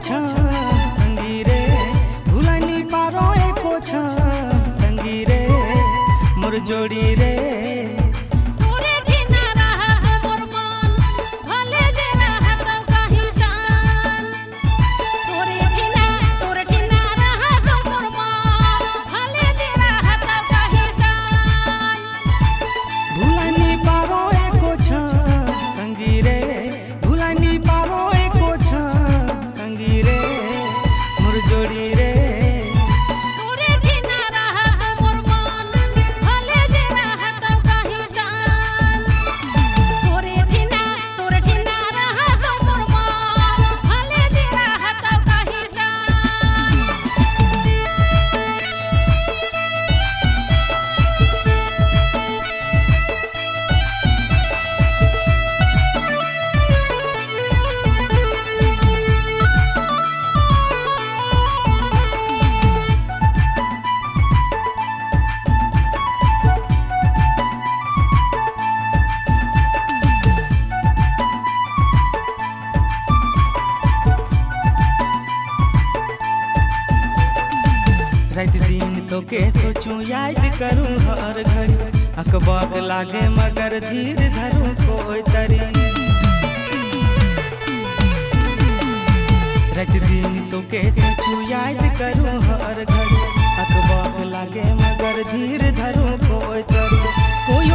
छन संगी रे भुलानी पारो एको छन संगी रे मोर जोड़ी रे रात दिन तो के सोचूं याद करूं हर घड़ी अकबाक लागे मगर धीर धरूं कोई तरी रात दिन तो के सोचूं याद करूं हर घड़ी अकबाक लागे मगर धीर धरूं कोई तरी कोई